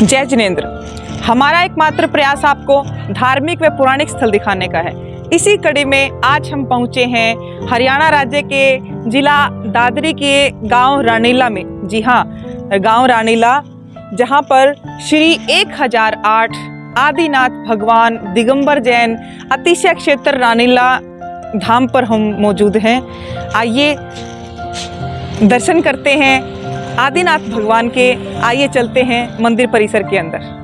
जय जिनेंद्र। हमारा एकमात्र प्रयास आपको धार्मिक व पौराणिक स्थल दिखाने का है। इसी कड़ी में आज हम पहुंचे हैं हरियाणा राज्य के जिला दादरी के गांव रानीला में। जी हाँ, गांव रानीला, जहां पर श्री 1008 आदिनाथ भगवान दिगंबर जैन अतिशय क्षेत्र रानीला धाम पर हम मौजूद हैं। आइए दर्शन करते हैं आदिनाथ भगवान के। आइए चलते हैं मंदिर परिसर के अंदर।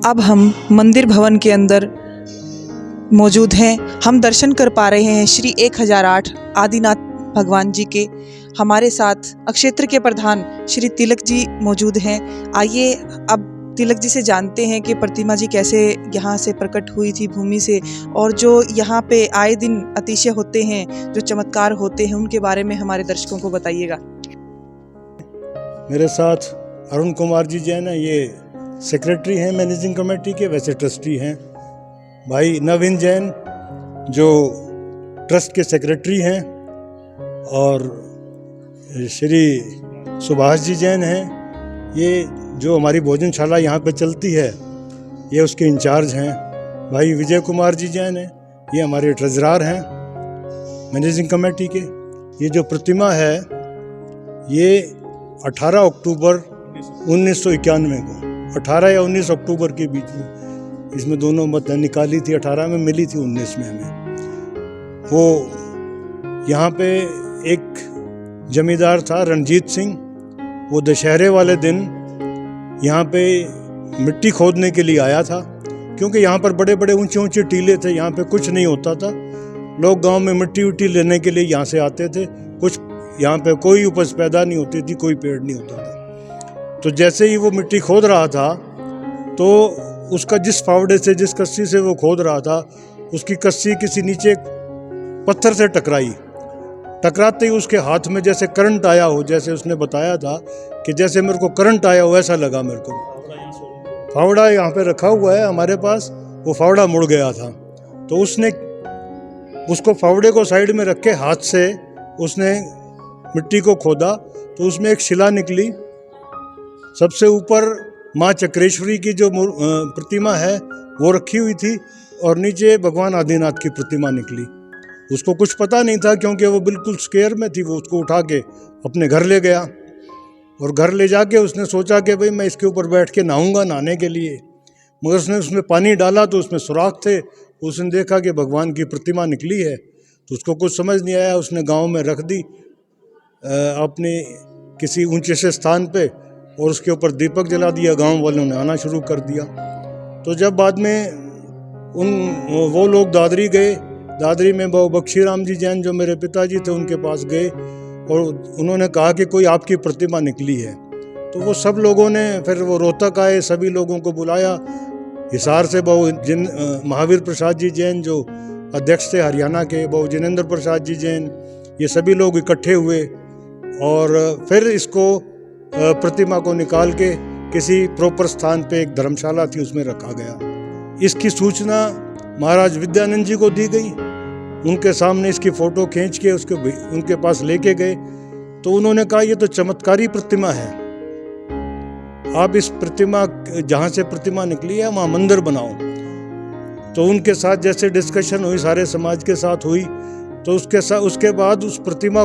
अब हम मंदिर भवन के अंदर मौजूद हैं। हम दर्शन कर पा रहे हैं श्री 1008 आदिनाथ भगवान जी के। हमारे साथ अक्षेत्र के प्रधान श्री तिलक जी मौजूद हैं। आइए अब तिलक जी से जानते हैं कि प्रतिमा जी कैसे यहाँ से प्रकट हुई थी भूमि से, और जो यहाँ पे आए दिन अतिशय होते हैं, जो चमत्कार होते हैं, उनके बारे में हमारे दर्शकों को बताइएगा। मेरे साथ अरुण कुमार जी जैन है, ये सेक्रेटरी हैं मैनेजिंग कमेटी के, वैसे ट्रस्टी हैं। भाई नवीन जैन जो ट्रस्ट के सेक्रेटरी हैं, और श्री सुभाष जी जैन हैं, ये जो हमारी भोजनशाला यहाँ पे चलती है, ये उसके इंचार्ज हैं। भाई विजय कुमार जी जैन हैं, ये हमारे ट्रेजरर हैं मैनेजिंग कमेटी के। ये जो प्रतिमा है ये 18 अक्टूबर 1991 को, 18 या 19 अक्टूबर के बीच में, इसमें दोनों मत निकाली थी। 18 में मिली थी, 19 में हमें। वो यहाँ पे एक जमींदार था रणजीत सिंह, वो दशहरे वाले दिन यहाँ पे मिट्टी खोदने के लिए आया था, क्योंकि यहाँ पर बड़े बड़े ऊंचे ऊंचे टीले थे, यहाँ पे कुछ नहीं होता था। लोग गांव में मिट्टी उट्टी लेने के लिए यहाँ से आते थे। कुछ यहाँ पे कोई उपज पैदा नहीं होती थी, कोई पेड़ नहीं होता था। तो जैसे ही वो मिट्टी खोद रहा था, तो उसका जिस फावड़े से, जिस कस्सी से वो खोद रहा था, उसकी कस्सी किसी नीचे पत्थर से टकराई। टकराते ही उसके हाथ में जैसे करंट आया हो, जैसे उसने बताया था कि जैसे मेरे को करंट आया हो ऐसा लगा मेरे को। फावड़ा यहाँ पे रखा हुआ है हमारे पास, वो फावड़ा मुड़ गया था। तो उसने उसको फावड़े को साइड में रख के हाथ से उसने मिट्टी को खोदा, तो उसमें एक शिला निकली। सबसे ऊपर माँ चक्रेश्वरी की जो प्रतिमा है वो रखी हुई थी, और नीचे भगवान आदिनाथ की प्रतिमा निकली। उसको कुछ पता नहीं था, क्योंकि वो बिल्कुल स्केयर में थी। वो उसको उठा के अपने घर ले गया। और घर ले जाके उसने सोचा कि भाई मैं इसके ऊपर बैठ के नहाऊंगा नहाने के लिए, मगर उसने उसमें पानी डाला तो उसमें सुराख थे। उसने देखा कि भगवान की प्रतिमा निकली है, तो उसको कुछ समझ नहीं आया, उसने गांव में रख दी अपने किसी ऊंचे से स्थान पे, और उसके ऊपर दीपक जला दिया। गांव वालों ने आना शुरू कर दिया। तो जब बाद में वो लोग दादरी गए, दादरी में बख्शीराम जी जैन जो मेरे पिताजी थे उनके पास गए और उन्होंने कहा कि कोई आपकी प्रतिमा निकली है। तो वो सब लोगों ने फिर वो रोहतक आए, सभी लोगों को बुलाया। हिसार से महावीर प्रसाद जी जैन जो अध्यक्ष थे हरियाणा के, जिनेंद्र प्रसाद जी जैन, ये सभी लोग इकट्ठे हुए और फिर इसको प्रतिमा को निकाल के किसी प्रॉपर स्थान पे, एक धर्मशाला थी उसमें रखा गया। इसकी सूचना महाराज विद्यानंद जी को दी गई। उनके सामने इसकी फ़ोटो खींच के उनके पास लेके गए, तो उन्होंने कहा ये तो चमत्कारी प्रतिमा है, आप इस प्रतिमा, जहाँ से प्रतिमा निकली है वहाँ मंदिर बनाओ। तो उनके साथ जैसे डिस्कशन हुई, सारे समाज के साथ हुई, तो उसके बाद उस प्रतिमा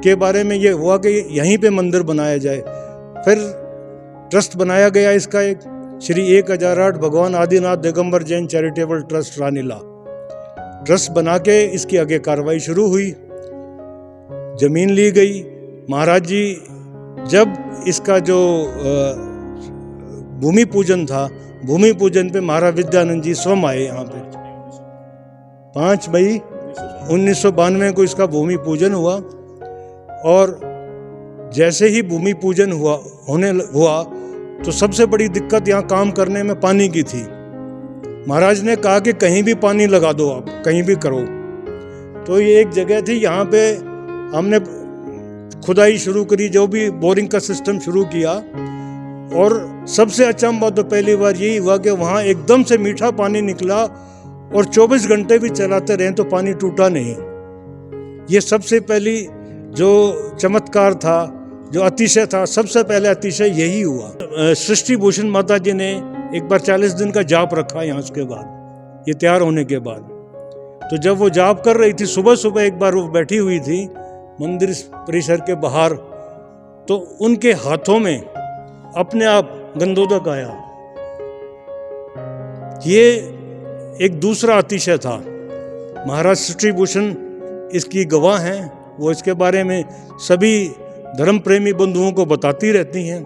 के बारे में ये हुआ कि यहीं पे मंदिर बनाया जाए। फिर ट्रस्ट बनाया गया इसका, एक श्री 1008 भगवान Adinath Digambar Jain charitable trust Ranila trust बना के इसकी आगे कार्रवाई शुरू हुई। जमीन ली गई। महाराज जी जब इसका जो भूमि पूजन था, भूमि पूजन पे महाराज विद्यानंद जी स्वयं आए यहाँ पे। 5 मई 1992 को इसका भूमि पूजन हुआ और जैसे ही भूमि पूजन हुआ तो सबसे बड़ी दिक्कत यहाँ काम करने में पानी की थी। महाराज ने कहा कि कहीं भी पानी लगा दो, आप कहीं भी करो। तो ये एक जगह थी, यहाँ पे हमने खुदाई शुरू करी, जो भी बोरिंग का सिस्टम शुरू किया, और सबसे अचंभा तो पहली बार यही हुआ कि वहाँ एकदम से मीठा पानी निकला और 24 घंटे भी चलाते रहे तो पानी टूटा नहीं। ये सबसे पहली जो चमत्कार था, जो अतिशय था, सबसे पहले अतिशय यही हुआ। सृष्टि भूषण माता जी ने एक बार 40 दिन का जाप रखा यहाँ, उसके बाद ये तैयार होने के बाद। तो जब वो जाप कर रही थी, सुबह सुबह एक बार वो बैठी हुई थी मंदिर परिसर के बाहर, तो उनके हाथों में अपने आप गंधोदक आया। ये एक दूसरा अतिशय था। महाराज सृष्टि भूषण इसकी गवाह हैं, वो इसके बारे में सभी धर्म प्रेमी बंधुओं को बताती रहती हैं।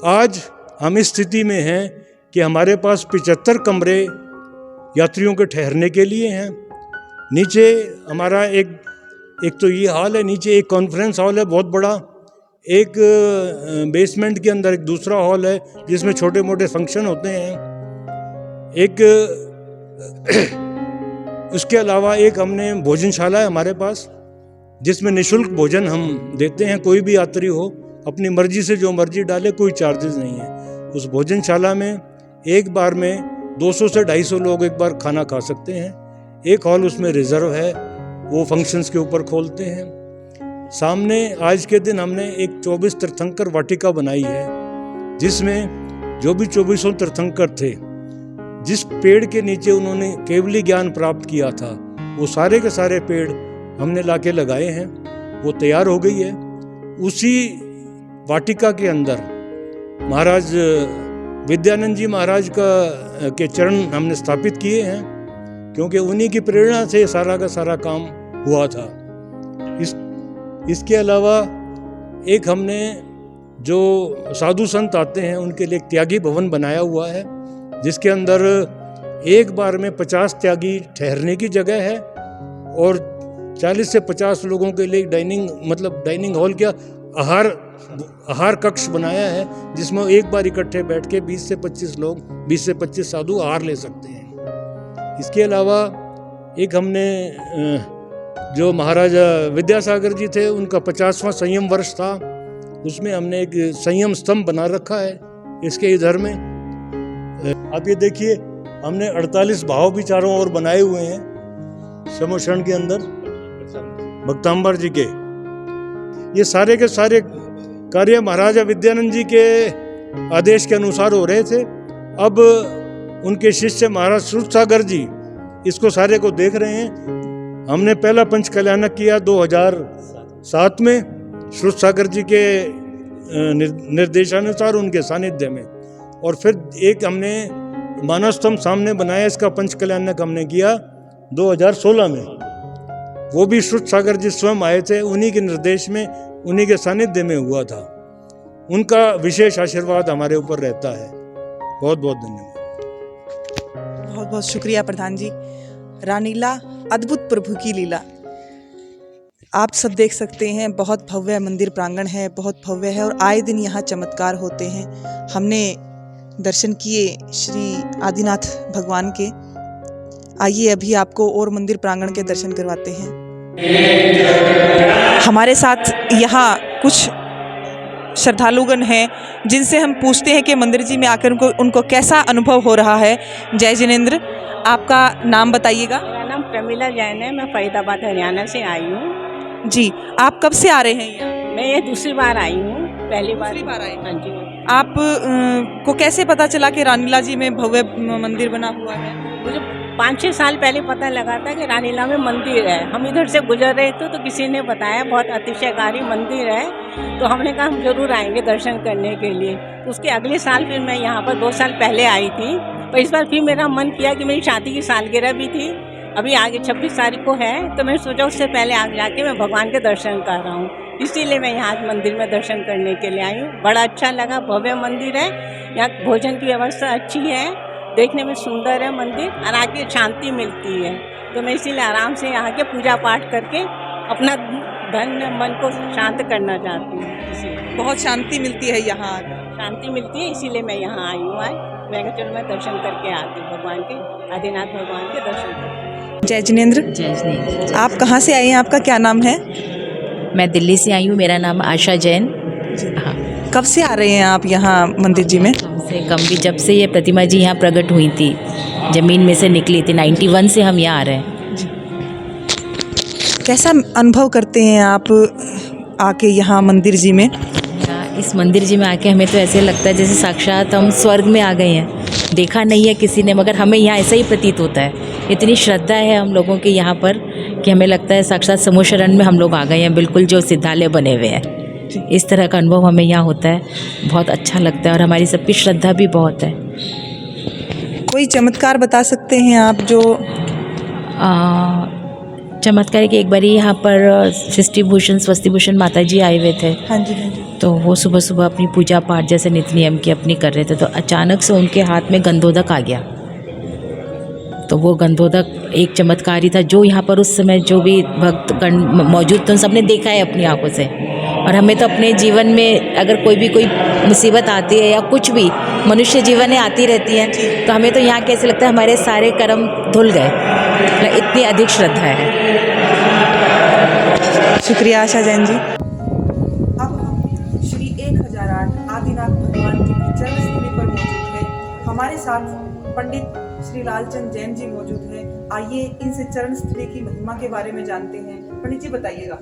आज हम इस स्थिति में हैं कि हमारे पास 75 कमरे यात्रियों के ठहरने के लिए हैं। नीचे हमारा एक तो ये हॉल है, नीचे एक कॉन्फ्रेंस हॉल है बहुत बड़ा, एक बेसमेंट के अंदर एक दूसरा हॉल है जिसमें छोटे मोटे फंक्शन होते हैं, एक उसके अलावा एक हमने भोजनशाला है हमारे पास, जिसमें निःशुल्क भोजन हम देते हैं। कोई भी यात्री हो अपनी मर्जी से जो मर्जी डाले, कोई चार्जेस नहीं है। उस भोजनशाला में एक बार में 200 से 250 लोग एक बार खाना खा सकते हैं। एक हॉल उसमें रिजर्व है, वो फंक्शंस के ऊपर खोलते हैं। सामने आज के दिन हमने एक 24 तीर्थंकर वाटिका बनाई है, जिसमें जो भी 24 तीर्थंकर थे, जिस पेड़ के नीचे उन्होंने केवली ज्ञान प्राप्त किया था, वो सारे के सारे पेड़ हमने लाके लगाए हैं। वो तैयार हो गई है। उसी वाटिका के अंदर महाराज विद्यानंद जी महाराज के चरण हमने स्थापित किए हैं, क्योंकि उन्हीं की प्रेरणा से सारा का सारा काम हुआ था। इसके अलावा एक हमने जो साधु संत आते हैं उनके लिए एक त्यागी भवन बनाया हुआ है, जिसके अंदर एक बार में 50 त्यागी ठहरने की जगह है और 40 से 50 लोगों के लिए डाइनिंग हॉल क्या आहार कक्ष बनाया है, जिसमें एक बार इकट्ठे बैठ के 20 से 25 साधु आहार ले सकते हैं। इसके अलावा एक हमने जो महाराजा विद्यासागर जी थे, उनका 50वां संयम वर्ष था, उसमें हमने एक संयम स्तंभ बना रखा है इसके इधर में। आप ये देखिए, हमने 48 भाव भी चारों ओर बनाए हुए हैं समोषण के अंदर भक्तांबर जी के। ये सारे के सारे कार्य महाराजा विद्यानंद जी के आदेश के अनुसार हो रहे थे। अब उनके शिष्य महाराज श्रुत सागर जी इसको सारे को देख रहे हैं। हमने पहला पंच कल्याणक किया 2007 में। श्रुत सागर जी के निर्देशानुसार उनके सानिध्य में। और फिर एक हमने मानव स्तंभ सामने बनाया, इसका पंच कल्याणक हमने किया 2016 में। वो भी श्रुत सागर जी स्वयं आए थे, उन्हीं के निर्देश में, उन्हीं के सानिध्य में हुआ था। उनका विशेष आशीर्वाद हमारे ऊपर रहता है। बहुत बहुत धन्यवाद। बहुत बहुत शुक्रिया प्रधान जी। रानीला, अद्भुत प्रभु की लीला। आप सब देख सकते हैं, बहुत भव्य मंदिर प्रांगण है, बहुत भव्य है और आए दिन यहाँ चमत्कार होते हैं। हमने दर्शन किए श्री आदिनाथ भगवान के। आइए अभी आपको और मंदिर प्रांगण के दर्शन करवाते हैं। हमारे साथ यहाँ कुछ श्रद्धालुगण हैं जिनसे हम पूछते हैं कि मंदिर जी में आकर उनको कैसा अनुभव हो रहा है। जय जिनेंद्र, आपका नाम बताइएगा। मेरा नाम प्रमिला जैन है, मैं फरीदाबाद हरियाणा से आई हूँ। जी, आप कब से आ रहे हैं यहाँ? मैं ये दूसरी बार आई हूँ, पहली बार आई। हाँ जी। आप को कैसे पता चला कि रानीला जी में भव्य मंदिर बना हुआ है? मुझे 5-6 साल पहले पता लगा था कि रानीला में मंदिर है। हम इधर से गुजर रहे थे तो किसी ने बताया बहुत अतिशयकारी मंदिर है, तो हमने कहा हम जरूर आएंगे दर्शन करने के लिए। उसके अगले साल फिर मैं यहाँ पर 2 साल पहले आई थी, पर इस बार फिर मेरा मन किया कि मेरी शादी की सालगिरह भी थी, अभी आगे 26 तारीख को है, तो मैंने सोचा उससे पहले आगे जाके मैं भगवान के दर्शन कर रहा हूँ, इसीलिए मैं यहाँ मंदिर में दर्शन करने के लिए आई हूँ। बड़ा अच्छा लगा, भव्य मंदिर है, यहाँ भोजन की व्यवस्था अच्छी है, देखने में सुंदर है मंदिर और आके शांति मिलती है, तो मैं इसीलिए आराम से यहाँ के पूजा पाठ करके अपना धन मन को शांत करना चाहती हूँ। इसीलिए बहुत शांति मिलती है यहाँ आकर। शांति मिलती है, इसीलिए मैं यहाँ आई हूँ। आज मैं चलो मैं दर्शन करके आती हूँ, भगवान के, आदिनाथ भगवान के दर्शन करके। जय जिनेंद्र। जय जिनेंद्र। आप कहाँ से आए हैं, आपका क्या नाम है? मैं दिल्ली से आई हूँ, मेरा नाम आशा जैन। हाँ, कब से आ रहे हैं आप यहाँ मंदिर जी में? कम से कम भी जब से ये प्रतिमा जी यहाँ प्रकट हुई थी, ज़मीन में से निकली थी, 91 से हम यहाँ आ रहे हैं। कैसा अनुभव करते हैं आप आके यहाँ मंदिर जी में? इस मंदिर जी में आके हमें तो ऐसे लगता है जैसे साक्षात हम स्वर्ग में आ गए हैं। देखा नहीं है किसी ने, मगर हमें यहाँ ऐसा ही प्रतीत होता है। इतनी श्रद्धा है हम लोगों के यहाँ पर कि हमें लगता है साक्षात समूह शरण में हम लोग आ गए हैं, बिल्कुल जो सिद्धालय बने हुए हैं। इस तरह का अनुभव हमें यहाँ होता है, बहुत अच्छा लगता है और हमारी सबकी श्रद्धा भी बहुत है। कोई चमत्कार बता सकते हैं आप जो? चमत्कार कि एक बारी यहाँ पर सृष्टि भूषण स्वस्ति भूषण माता जी आए हुए थे। हाँ जी, हाँ जी। तो वो सुबह सुबह अपनी पूजा पाठ जैसे नित्य नियम की अपनी कर रहे थे, तो अचानक से उनके हाथ में गंधोदक आ गया। तो वो गंधोदक एक चमत्कार ही था, जो यहाँ पर उस समय जो भी भक्तगण मौजूद थे उन सबने देखा है अपनी आंखों से। और हमें तो अपने जीवन में अगर कोई मुसीबत आती है या कुछ भी मनुष्य जीवन में आती रहती है, तो हमें तो यहाँ कैसे लगता है हमारे सारे कर्म धुल गए, इतनी अधिक श्रद्धा है। शुक्रिया आशा जैन जी। अब हम श्री 1008 आदिनाथ भगवान जी की चरण स्थली पर मौजूद हैं। हमारे साथ पंडित श्री लालचंद जैन जी मौजूद हैं। आइए इनसे चरण स्थली की महिमा के बारे में जानते हैं। पंडित जी बताइएगा।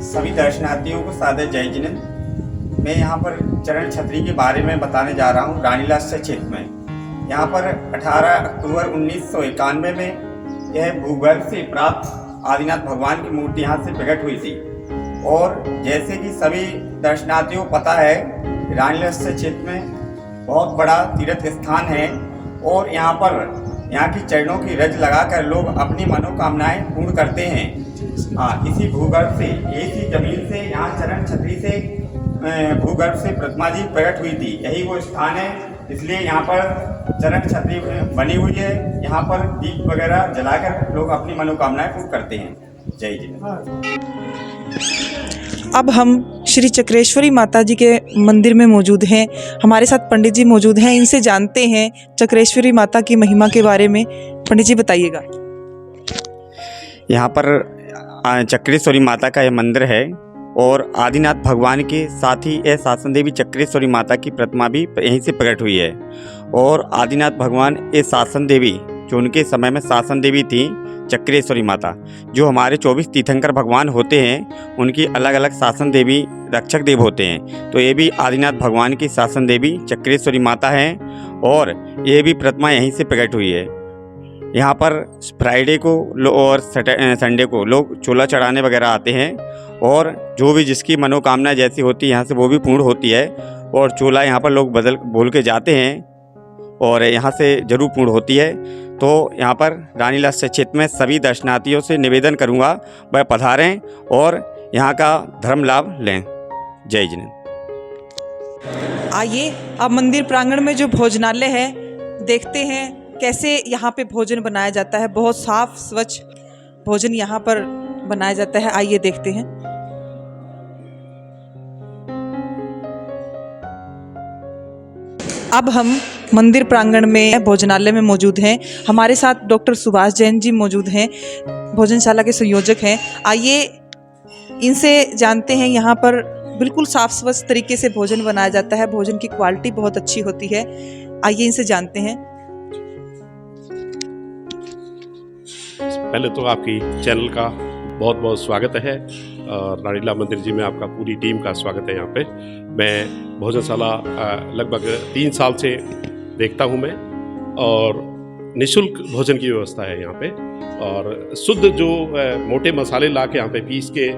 सभी दर्शनार्थियों को सादर जय जिनेंद्र। मैं यहाँ पर चरण छतरी के बारे में बताने जा रहा हूँ। रानीला क्षेत्र में यहाँ पर 18 अक्टूबर 1991 में यह भूगर्भ से प्राप्त आदिनाथ भगवान की मूर्ति यहाँ से प्रकट हुई थी। और जैसे कि सभी दर्शनार्थियों को पता है, रानीला क्षेत्र में बहुत बड़ा तीर्थ स्थान है और यहाँ की चरणों की रज लगाकर लोग अपनी मनोकामनाएं पूर्ण करते हैं। इसी भूगर्भ से, इसी जमीन से, यहाँ चरण छतरी से भूगर्भ से प्रतिमा जी प्रकट हुई थी। यही वो स्थान है, इसलिए यहाँ पर चरण छतरी बनी हुई है। यहाँ पर दीप वगैरह जलाकर लोग अपनी मनोकामनाएं पूर्ण करते हैं। जय जी। अब हम श्री चक्रेश्वरी माता जी के मंदिर में मौजूद हैं। हमारे साथ पंडित जी मौजूद हैं, इनसे जानते हैं चक्रेश्वरी माता की महिमा के बारे में। पंडित जी बताइएगा। यहाँ पर चक्रेश्वरी माता का यह मंदिर है और आदिनाथ भगवान के साथ ही यह शासन देवी चक्रेश्वरी माता की प्रतिमा भी यहीं से प्रकट हुई है। और आदिनाथ भगवान ये शासन देवी, जो उनके समय में शासन देवी थी चक्रेश्वरी माता, जो हमारे 24 तीर्थंकर भगवान होते हैं उनकी अलग अलग शासन देवी रक्षक देव होते हैं। तो ये भी आदिनाथ भगवान की शासन देवी चक्रेश्वरी माता हैं और ये भी प्रतिमा यहीं से प्रकट हुई है। यहाँ पर फ्राइडे को और संडे को लोग चूल्हा चढ़ाने वगैरह आते हैं और जो भी जिसकी मनोकामना जैसी होती है यहाँ से वो भी पूर्ण होती है और चूल्हा यहाँ पर लोग बोल के जाते हैं और यहाँ से ज़रूर पूर्ण होती है। तो यहाँ पर रानीलाल क्षेत्र में सभी दर्शनार्थियों से निवेदन करूँगा वह पधारें और यहाँ का धर्म लाभ लें। जय जिनेंद्र। आइए अब मंदिर प्रांगण में जो भोजनालय है देखते हैं कैसे यहाँ पे भोजन बनाया जाता है। बहुत साफ स्वच्छ भोजन यहाँ पर बनाया जाता है। आइए देखते हैं। अब हम मंदिर प्रांगण में भोजनालय में मौजूद हैं। हमारे साथ डॉक्टर सुभाष जैन जी मौजूद हैं, भोजनशाला के संयोजक हैं। आइए इनसे जानते हैं। यहाँ पर बिल्कुल साफ स्वच्छ तरीके से भोजन बनाया जाता है। भोजन की क्वालिटी बहुत अच्छी होती है। आइए इनसे जानते हैं। पहले तो आपकी चैनल का बहुत बहुत स्वागत है और रानीलाल मंदिर जी में आपका पूरी टीम का स्वागत है। यहाँ पे मैं भोजनशाला लगभग 3 साल से देखता हूँ मैं और निःशुल्क भोजन की व्यवस्था है यहाँ पे और शुद्ध जो मोटे मसाले ला के यहाँ पे पीस के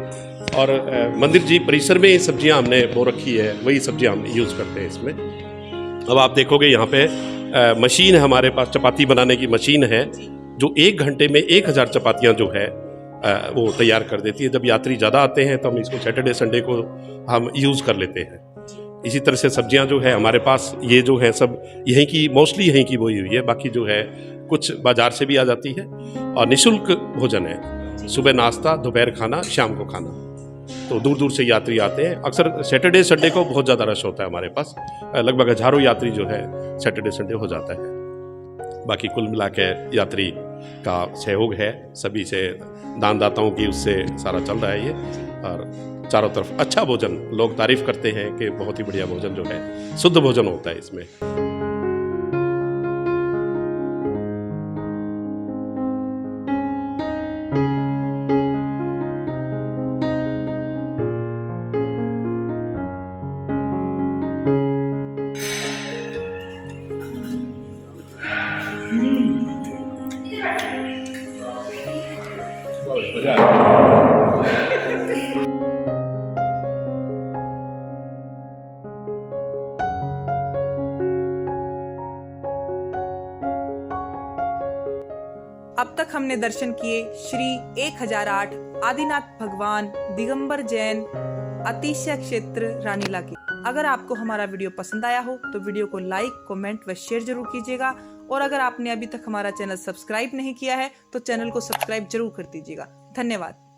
और मंदिर जी परिसर में ही सब्जियाँ हमने बो रखी है, वही सब्जियाँ हम यूज़ करते हैं इसमें। अब आप देखोगे यहाँ पे मशीन है हमारे पास, चपाती बनाने की मशीन है जो 1 घंटे में 1000 चपातियाँ जो है वो तैयार कर देती है। जब यात्री ज़्यादा आते हैं तो हम इसको सैटरडे संडे को हम यूज़ कर लेते हैं। इसी तरह से सब्जियां जो है हमारे पास ये जो है सब यहीं की, मोस्टली यहीं की बोई हुई है, बाकी जो है कुछ बाज़ार से भी आ जाती है और निःशुल्क भोजन है। सुबह नाश्ता, दोपहर खाना, शाम को खाना। तो दूर दूर से यात्री आते हैं। अक्सर सैटरडे संडे को बहुत ज़्यादा रश होता है हमारे पास, लगभग हज़ारों यात्री जो है सैटरडे संडे हो जाता है। बाकी कुल मिला के यात्री का सहयोग है सभी से, दानदाताओं की, उससे सारा चल रहा है ये। और चारों तरफ अच्छा भोजन, लोग तारीफ करते हैं कि बहुत ही बढ़िया भोजन जो है, शुद्ध भोजन होता है इसमें। अब तक हमने दर्शन किए श्री 1008 आदिनाथ भगवान दिगंबर जैन अतिशय क्षेत्र रानीला की। अगर आपको हमारा वीडियो पसंद आया हो तो वीडियो को लाइक, कमेंट व शेयर जरूर कीजिएगा और अगर आपने अभी तक हमारा चैनल सब्सक्राइब नहीं किया है तो चैनल को सब्सक्राइब जरूर कर दीजिएगा। धन्यवाद।